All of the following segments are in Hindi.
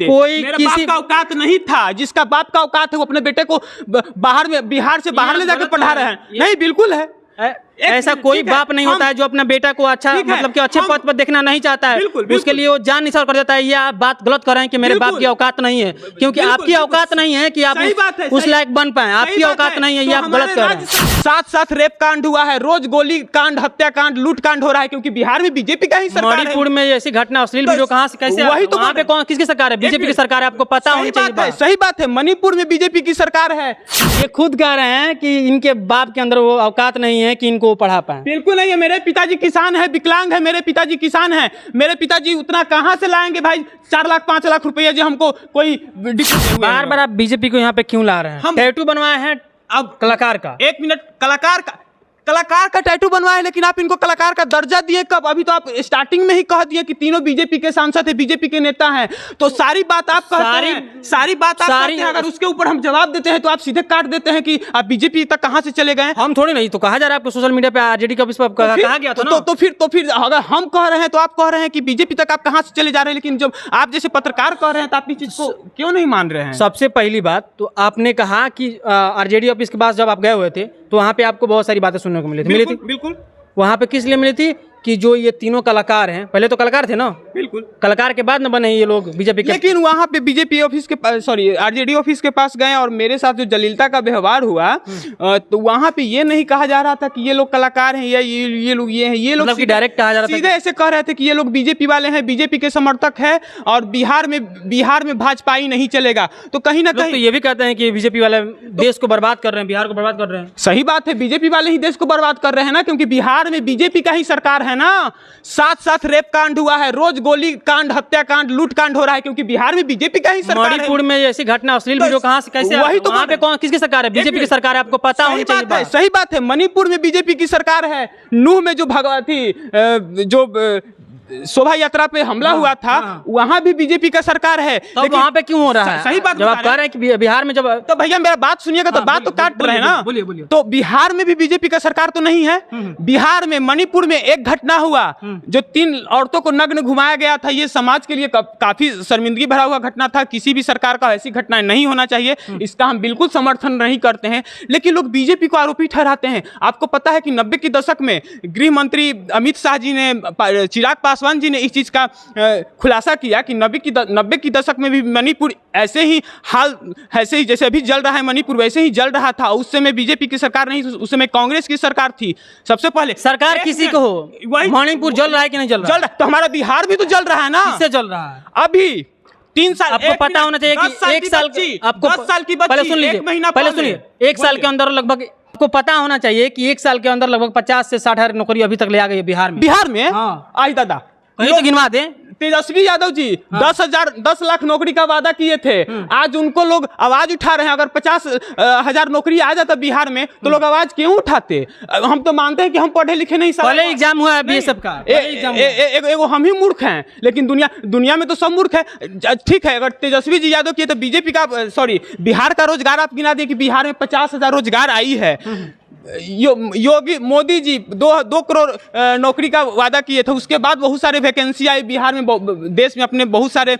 दे। कोई मेरे किसी बाप का औकात नहीं था, जिसका बाप का औकात है वो अपने बेटे को बाहर में, बिहार से बाहर ले जाकर पढ़ा रहे हैं। नहीं, बिल्कुल है। ऐसा कोई बाप नहीं होता है जो अपना बेटा को अच्छा मतलब कि अच्छे पद पर देखना नहीं चाहता है। उसके लिए वो जान निसार कर देता है। ये आप बात गलत कर रहे हैं कि मेरे बाप की औकात नहीं है, क्योंकि आपकी औकात नहीं है कि आप उस लायक बन पाए। आपकी औकात नहीं है, ये आप गलत कर रहे हैं। साथ साथ रेप कांड हुआ है, रोज गोली कांड, हत्याकांड, लूट कांड हो रहा है, क्योंकि बिहार में बीजेपी का ही सरकार है। मणिपुर में ऐसी घटना, अश्लील वीडियो कहाँ से कैसे, वही तो वहाँ पे कौन, किसकी सरकार है? बीजेपी की सरकार है, आपको पता होनी चाहिए। सही बात है, मणिपुर में बीजेपी की सरकार है। ये खुद कह रहे हैं कि इनके बाप के अंदर वो औकात नहीं है कि इनको पढ़ा पाए। बिल्कुल नहीं है। मेरे पिताजी किसान है, विकलांग है, मेरे पिताजी किसान है। मेरे पिताजी उतना कहाँ से लाएंगे भाई, 4 लाख 5 लाख रुपया जो हमको कोई बार बार आप बीजेपी को यहाँ पे क्यों ला रहे हैं? हम टैटू बनवाए हैं अब कलाकार का। 1 मिनट, कलाकार का टैटू बनवाया है, लेकिन आप इनको कलाकार का दर्जा दिए कब? अभी तो आप स्टार्टिंग में ही कह दिए कि तीनों बीजेपी के सांसद है, बीजेपी के नेता हैं। तो सारी बात आप कहते हैं, सारी बात आप कहते हैं। अगर उसके ऊपर हम जवाब देते हैं तो आप सीधे काट देते हैं कि आप बीजेपी तक कहां से चले गए। हम थोड़ी नहीं तो कहा जा रहा है आपको, सोशल मीडिया पे आरजेडी का कहा गया था ना। तो फिर अगर हम कह रहे हैं तो आप कह रहे हैं कि बीजेपी तक आप कहां से चले जा रहे हैं। लेकिन जब आप जैसे पत्रकार कह रहे हैं तो आप इस चीज को क्यों नहीं मान रहे हैं? सबसे पहली बात तो आपने कहा कि आरजेडी ऑफिस के पास जब आप गए हुए थे तो वहाँ पे आपको बहुत सारी बातें सुनने को मिली थी। बिल्कुल। वहाँ पे किस लिए मिली थी कि जो ये तीनों कलाकार हैं, पहले तो कलाकार थे ना, बिल्कुल, कलाकार के बाद न बने ये लोग बीजेपी के। लेकिन वहाँ पे बीजेपी ऑफिस के आरजेडी ऑफिस के पास गए और मेरे साथ जो जलीलता का व्यवहार हुआ, तो वहाँ पे ये नहीं कहा जा रहा था कि ये लोग कलाकार हैं या ये लोग ये हैं। ये लोग मतलब डायरेक्ट कहा जा रहा था, सीधे ऐसे कह रहे थे कि ये लोग बीजेपी वाले हैं, बीजेपी के समर्थक है और बिहार में भाजपा ही नहीं चलेगा। तो कहीं ना कहीं तो ये भी कहते हैं कि बीजेपी वाले देश को बर्बाद कर रहे हैं, बिहार को बर्बाद कर रहे हैं। सही बात है, बीजेपी वाले ही देश को बर्बाद कर रहे हैं ना, क्योंकि बिहार में बीजेपी का ही सरकार है ना। साथ साथ रेप कांड हुआ है, रोज गोली कांड, हत्याकांड, लूट कांड हो रहा है, क्योंकि बिहार में बीजेपी का ही सरकार है। मणिपुर में ऐसी घटना, अश्लील वीडियो कहाँ से कैसे, वही तो वहाँ पे कौन, किसकी सरकार है? बीजेपी की सरकार है, आपको पता होनी चाहिए। सही बात है, मणिपुर में बीजेपी की सरकार है। नूह में जो भगवती जो शोभा यात्रा पे हमला हुआ था, वहाँ भी बीजेपी का सरकार है। तो वहाँ पे क्यों हो रहा है? सही बात जब आप कह रहे हैं कि बिहार में, जब तो भैया मेरा बात सुनिएगा, तो बात तो काट रहे हैं ना। बोलिए। तो बिहार में भी बीजेपी का सरकार तो नहीं है। बिहार में मणिपुर में एक घटना हुआ जो 3 औरतों को नग्न घुमाया गया था। ये समाज के लिए काफी शर्मिंदगी भरा हुआ घटना था। किसी भी सरकार का ऐसी घटनाएं नहीं होना चाहिए, इसका हम बिल्कुल समर्थन नहीं करते हैं। लेकिन लोग बीजेपी को आरोपी ठहराते हैं। आपको पता है कि 90 के दशक में गृह मंत्री अमित शाह जी ने, चिराग पासवान जी ने इस चीज का खुलासा किया कि 90 की दशक में भी मणिपुर ऐसे ही जैसे अभी जल रहा है मणिपुर, वैसे ही जल रहा था। उस समय बीजेपी की सरकार नहीं, उस समय कांग्रेस की सरकार थी। सबसे पहले सरकार किसी को हो, मणिपुर जल रहा है कि नहीं जल रहा है? तो हमारा बिहार भी तो जल रहा है ना। किससे जल रहा है? अभी 3 साल, आपको पता होना चाहिए कि 1 साल आपको 10 साल की बच्ची, पहले सुन लीजिए, पहले सुनिए। 1 साल के अंदर लगभग आपको पता होना चाहिए कि 1 साल के अंदर लगभग 50 से 60 हजार नौकरी अभी तक ले आ गई है बिहार में। आई दादा, कहीं तो गिनवा दें। तेजस्वी यादव जी 10 लाख नौकरी का वादा किए थे। आज उनको लोग आवाज उठा रहे हैं। अगर 50,000 नौकरी आ जाता बिहार में तो लोग आवाज क्यों उठाते? हम तो मानते हैं कि हम पढ़े लिखे नहीं। पहले एग्जाम हुआ है बीएसएफ का, एगो हम ही मूर्ख हैं, लेकिन दुनिया में तो सब मूर्ख है। ठीक है, अगर तेजस्वी जी यादव किए तो बीजेपी का बिहार का रोजगार आप गिना दिए कि बिहार में 50,000 रोजगार आई है। योगी मोदी जी 2 करोड़ नौकरी का वादा किए थे। उसके बाद बहुत सारे वैकेंसी आई बिहार में, देश में अपने बहुत सारे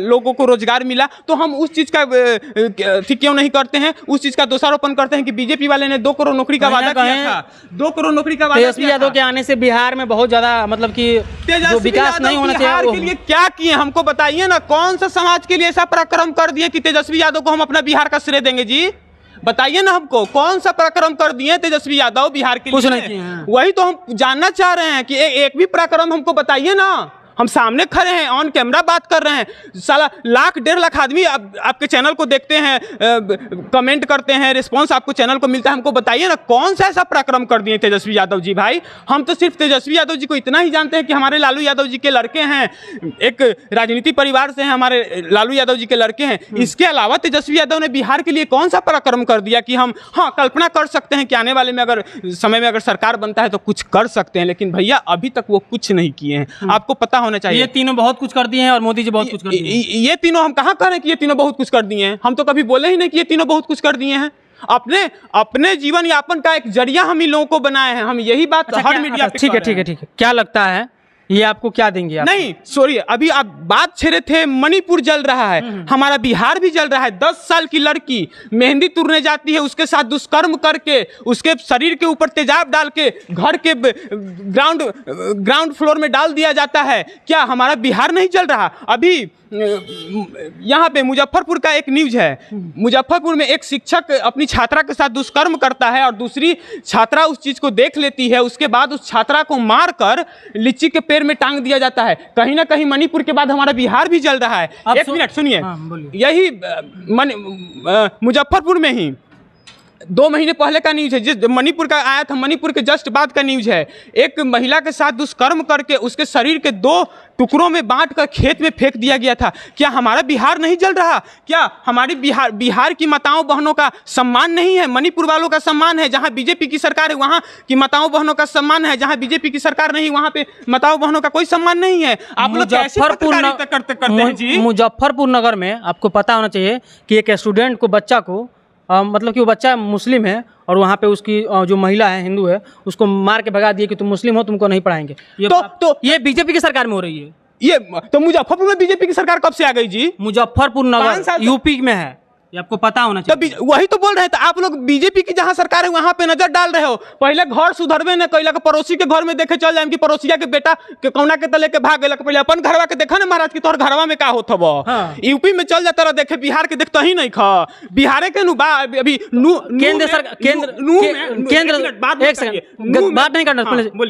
लोगों को रोजगार मिला। तो हम उस चीज़ का क्यों नहीं करते हैं? उस चीज़ का दोषारोपण करते हैं कि बीजेपी वाले ने 2 करोड़ नौकरी का वादा किया था। 2 करोड़ नौकरी का वादा। तेजस्वी यादव के आने से बिहार में बहुत ज्यादा मतलब कि जो विकास नहीं होना चाहिए। बिहार के लिए क्या किए हमको बताइए ना। कौन सा समाज के लिए ऐसा पराक्रम कर दिए कि तेजस्वी यादव को हम अपना बिहार का श्रेय देंगे? जी बताइए ना हमको, कौन सा पराक्रम कर दिए तेजस्वी यादव बिहार के लिए? कुछ नहीं। वही तो हम जानना चाह रहे हैं कि एक भी पराक्रम हमको बताइए ना। हम सामने खड़े हैं, ऑन कैमरा बात कर रहे हैं। साला 1.5 लाख आदमी आपके चैनल को देखते हैं, कमेंट करते हैं, रिस्पांस आपको चैनल को मिलता है। हमको बताइए ना कौन सा ऐसा पराक्रम कर दिए तेजस्वी यादव जी। भाई हम तो सिर्फ तेजस्वी यादव जी को इतना ही जानते हैं कि हमारे लालू यादव जी के लड़के हैं, एक राजनीति परिवार से हैं, हमारे लालू यादव जी के लड़के हैं। इसके अलावा तेजस्वी यादव ने बिहार के लिए कौन सा पराक्रम कर दिया कि हम कल्पना कर सकते हैं कि आने वाले में अगर समय में अगर सरकार बनता है तो कुछ कर सकते हैं। लेकिन भैया अभी तक वो कुछ नहीं किए हैं। आपको पता होना चाहिए। ये तीनों बहुत कुछ कर दिए हैं और मोदी जी बहुत कुछ कर दिए हैं। ये तीनों हम कहाँ कह रहे हैं कि ये तीनों बहुत कुछ कर दिए हैं? हम तो कभी बोले ही नहीं कि ये तीनों बहुत कुछ कर दिए हैं। अपने जीवन यापन का एक जरिया हम इन लोगों को बनाए हैं। हम यही बात हर मीडिया पे। ठीक है। क्या लगता है ये आपको क्या देंगे आप? नहीं सॉरी, अभी आप बात छेड़े थे, मणिपुर जल रहा है, हमारा बिहार भी जल रहा है। 10 साल की लड़की मेहंदी तुरने जाती है, उसके साथ दुष्कर्म करके उसके शरीर के ऊपर तेजाब डाल के घर के ग्राउंड फ्लोर में डाल दिया जाता है। क्या हमारा बिहार नहीं जल रहा? अभी यहाँ पे मुजफ्फरपुर का एक न्यूज है, मुजफ्फरपुर में एक शिक्षक अपनी छात्रा के साथ दुष्कर्म करता है और दूसरी छात्रा उस चीज को देख लेती है, उसके बाद उस छात्रा को मारकर लीची के पेड़ में टांग दिया जाता है। कहीं ना कहीं मणिपुर के बाद हमारा बिहार भी जल रहा है। एक मिनट सुनिए, यही मुजफ्फरपुर में ही 2 महीने पहले का न्यूज है, जिस मणिपुर का आया था, मणिपुर के जस्ट बाद का न्यूज है। एक महिला के साथ दुष्कर्म करके उसके शरीर के 2 टुकड़ों में बांटकर खेत में फेंक दिया गया था। क्या हमारा बिहार नहीं जल रहा? क्या हमारी बिहार की माताओं बहनों का सम्मान नहीं है? मणिपुर वालों का सम्मान है, जहां बीजेपी की सरकार है वहां की माताओं बहनों का सम्मान है, जहां बीजेपी की सरकार नहीं वहां पे माताओं बहनों का कोई सम्मान नहीं है। आप लोग कैसे पत्रकारिता करते हैं जी? मुजफ्फरपुर नगर में आपको पता होना चाहिए कि एक स्टूडेंट को, बच्चा को मतलब कि वो बच्चा मुस्लिम है और वहाँ पे उसकी जो महिला है, हिंदू है, उसको मार के भगा दिए कि तुम मुस्लिम हो, तुमको नहीं पढ़ाएंगे। ये बीजेपी की सरकार में हो रही है। ये तो मुजफ्फरपुर में बीजेपी की सरकार कब से आ गई जी? मुजफ्फरपुर नगर यूपी में है, ये आपको पता होना चाहिए। तो वही तो बोल रहे हैं, तो आप लोग बीजेपी की जहां सरकार है वहां पे नजर डाल रहे हो। पहले घर सुधरवे न कैला के पड़ोसी के घर में देखे चल जाए कि पड़ोसिया के बेटा के कौना के तले के भाग गया, पहले अपन घरवा के देखा ना महाराज की तोहर घरवा में का होत हबो। यूपी में चल जाता रहा देखे, बिहार के देखता ही नहीं खा। बिहार के अभी केंद्र सरकार, केंद्र बात नहीं करना,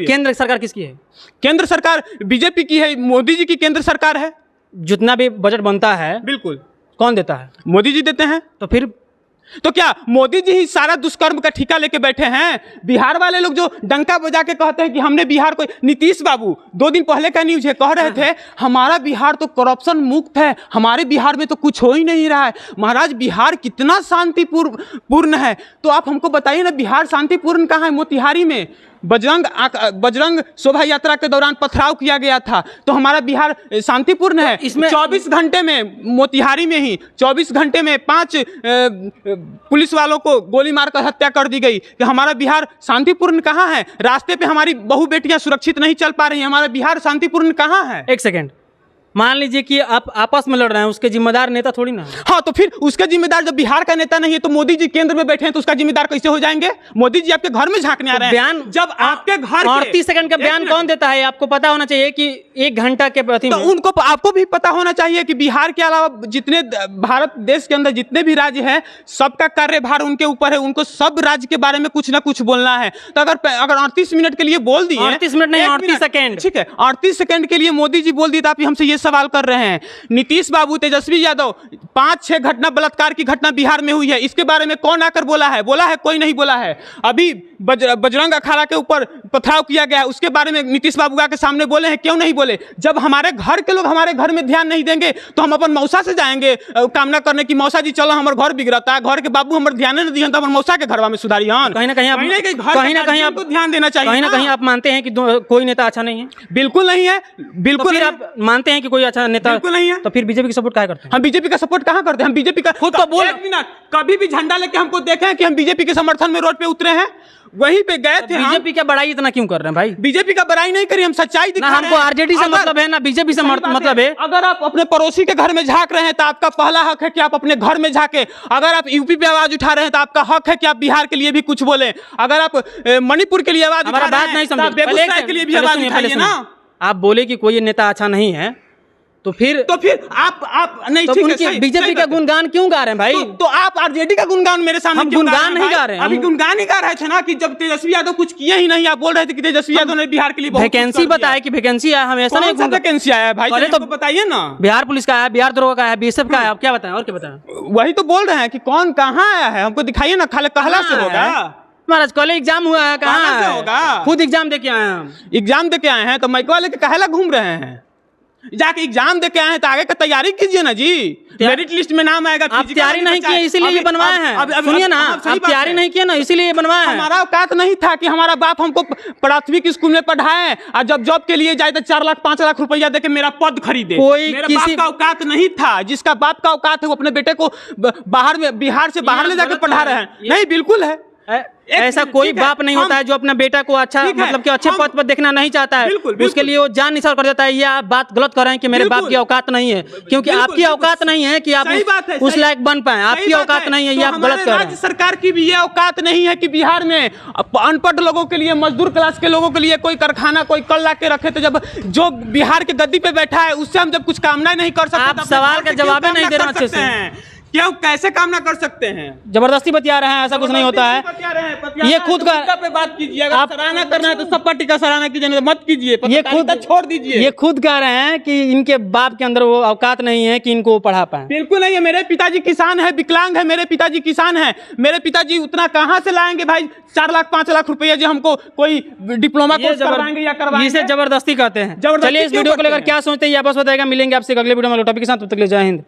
केंद्र सरकार किसकी है? केंद्र सरकार बीजेपी की है, मोदी जी की केंद्र सरकार है। जितना भी बजट बनता है बिल्कुल कौन देता है? मोदी जी देते हैं। तो फिर तो क्या मोदी जी ही सारा दुष्कर्म का ठिका लेके बैठे हैं? बिहार वाले लोग जो डंका बजा के कहते हैं कि हमने बिहार को, नीतीश बाबू 2 दिन पहले का न्यूज है, कह रहे थे हमारा बिहार तो करप्शन मुक्त है, हमारे बिहार में तो कुछ हो ही नहीं रहा है। महाराज बिहार कितना शांतिपूर्ण है, तो आप हमको बताइए ना, बिहार शांतिपूर्ण कहाँ है? मोतिहारी में बजरंग शोभा यात्रा के दौरान पथराव किया गया था, तो हमारा बिहार शांतिपूर्ण है। इसमें 24 घंटे में, मोतिहारी में ही 24 घंटे में 5 पुलिस वालों को गोली मारकर हत्या कर दी गई। कि हमारा बिहार शांतिपूर्ण कहाँ है? रास्ते पे हमारी बहु बेटियां सुरक्षित नहीं चल पा रही हैं, हमारा बिहार शांतिपूर्ण कहाँ है? एक सेकेंड, मान लीजिए कि आप आपस में लड़ रहे हैं, उसके जिम्मेदार नेता थोड़ी ना। हाँ, तो फिर उसका जिम्मेदार जब बिहार का नेता नहीं है तो मोदी जी केंद्र में बैठे हैं, तो उसका जिम्मेदार कैसे हो जाएंगे? मोदी जी आपके घर में झांकने आ रहे हैं। बयान जब आपके घर 38 सेकंड का बयान कौन देता है? आपको पता होना चाहिए कि 1 घंटा के प्रति तो उनको, आपको भी पता होना चाहिए कि बिहार के अलावा जितने भारत देश के अंदर जितने भी राज्य हैं, सबका कार्यभार उनके ऊपर है, उनको सब राज्य के बारे में कुछ ना कुछ बोलना है। तो अगर 38 मिनट के लिए बोल दिए, 38 मिनट नहीं 38 सेकंड, ठीक है, 38 सेकंड के लिए मोदी जी बोल दिए, तो आप हमसे ये सवाल कर रहे हैं। नीतीश बाबू, तेजस्वी यादव, 5-6 घटना, बलात्कार की घटना बिहार में हुई है, इसके बारे में कौन आकर बोला है? कोई नहीं बोला है। अभी बजरंग अखाड़ा के ऊपर पथराव किया गया है, उसके बारे में नीतीश बाबू के सामने बोले हैं? क्यों नहीं बोले? जब हमारे घर के लोग हमारे घर में ध्यान नहीं देंगे तो हम अपन मौसा से जाएंगे कामना करने की, मौसा जी चलो हमारे घर बिगड़ता है, घर के बाबू हमारे ध्यान नहीं दिए तो हमारे मौसा के घरवा में सुधारी। कहीं ना कहीं आपको ध्यान देना चाहिए। कहीं ना कहीं आप मानते हैं कि कोई नेता अच्छा नहीं है? बिल्कुल नहीं है, बिल्कुल। आप मानते हैं कि कोई अच्छा नेता बिल्कुल नहीं है, तो फिर बीजेपी का सपोर्ट क्या करते हैं? हम बीजेपी का सपोर्ट कहाँ करते हैं? हम बीजेपी का खुद तो बोल, कभी भी झंडा लेके हमको देखे कि हम बीजेपी के समर्थन में रोड पे उतरे हैं? वहीं पे गए थे। बीजेपी का बड़ाई इतना क्यों कर रहे हैं भाई? बीजेपी का बड़ाई नहीं करी, हम सच्चाई दिखा रहे हैं। हमको आरजेडी से मतलब है ना बीजेपी से मतलब है। अगर आप अपने पड़ोसी के घर में झांक रहे हैं तो आपका पहला हक है कि आप अपने घर में झांके। अगर आप यूपी पे आवाज उठा रहे हैं तो आपका हक है कि आप बिहार के लिए भी कुछ बोले। अगर आप मणिपुर के लिए आवाज उठा रहे हैं तो बेगूसराय के लिए भी आवाज उठाइए ना। आप बोले कि कोई नेता अच्छा नहीं है, तो फिर आप नहीं, तो उनके बीजेपी का गुणगान क्यों गा रहे हैं भाई? तो आप आरजेडी का गुणगान मेरे सामने हम गुणगान नहीं गा रहे हैं। अभी गुणगान ही गा रहे थे ना कि जब तेजस्वी यादव कुछ किए ही नहीं। आप बोल रहे थे कि तेजस्वी यादव ने बिहार के लिए वैकेंसी बताया कि वैकेंसी आया, हम ऐसा नहीं। वैकेंसी आया है भाई, तो बताइए ना। बिहार पुलिस का है, बिहार दरोगा का है, बीएसएफ का है, आप क्या बताएं और क्या बताएं? वही तो बोल रहे हैं कि कौन कहाँ आया है, हमको दिखाइए ना। खाली कहला से होगा? महाराज कल एग्जाम हुआ है, कहाँ से होगा? खुद एग्जाम दे के आए हैं। एग्जाम दे के आए हैं तो माइकवा लेके काहेला घूम रहे हैं? जाके एग्जाम दे के आए हैं तो आगे का तैयारी कीजिए ना जी। मेरिट लिस्ट में नाम आएगा। आप तैयारी नहीं किए इसीलिए ये बनवाए हैं। सुनिए ना, आप तैयारी नहीं किए ना इसीलिए ये बनवाए हैं। हमारा औकात नहीं था कि हमारा बाप हमको प्राथमिक स्कूल में पढ़ाए और जब जॉब के लिए जाए तो 4 लाख 5 लाख रुपया देके मेरा पद खरीदे। मेरे बाप का औकात नहीं था। जिसका बाप का औकात है वो अपने बेटे को बाहर में, बिहार से बाहर ले जाके पढ़ा रहे हैं। नहीं, बिल्कुल है। ऐसा कोई बाप नहीं होता है जो अपना बेटा को अच्छा मतलब कि अच्छे पद पर देखना नहीं चाहता है, उसके लिए वो जान निसार कर देता है। ये आप बात गलत कर रहे हैं कि मेरे बाप की औकात नहीं है, क्योंकि आपकी औकात नहीं है कि आप उस लायक बन पाए। आपकी औकात नहीं है, ये आप गलत कर रहे हैं। राज्य सरकार की भी ये औकात नहीं है कि बिहार में अनपढ़ लोगों के लिए, मजदूर क्लास के लोगों के लिए कोई कारखाना, कोई कल ला के रखे। तो जब जो बिहार के गद्दी पे बैठा है उससे हम जब कुछ कामना नहीं कर सकते, आप सवाल का जवाब नहीं दे रहे अच्छे से। क्यों, कैसे कामना कर सकते हैं? जबरदस्ती बतिया रहे हैं, ऐसा कुछ नहीं होता है। ये खुद का पे बात कीजिए, अगर सराहना करना है तो सब पार्टी का सराहना कीजिए, मत कीजिए। ये खुद छोड़ दीजिए। ये खुद कह रहे हैं कि इनके बाप के अंदर वो औकात नहीं है कि इनको पढ़ा पाए। बिल्कुल नहीं है। मेरे पिताजी किसान है, विकलांग है, मेरे पिताजी किसान है। मेरे पिताजी उतना कहाँ से लाएंगे भाई 4 लाख 5 लाख रुपया जो हमको कोई डिप्लोमा कोर्स करवाएंगे या करवाएंगे? इसे जबरदस्ती कहते हैं। चलिए इस वीडियो को लेकर क्या सोचते हैं ये आपस बताएगा। मिलेंगे आपसे अगले वीडियो में टॉपिक के साथ, तब तक के लिए जय हिंद।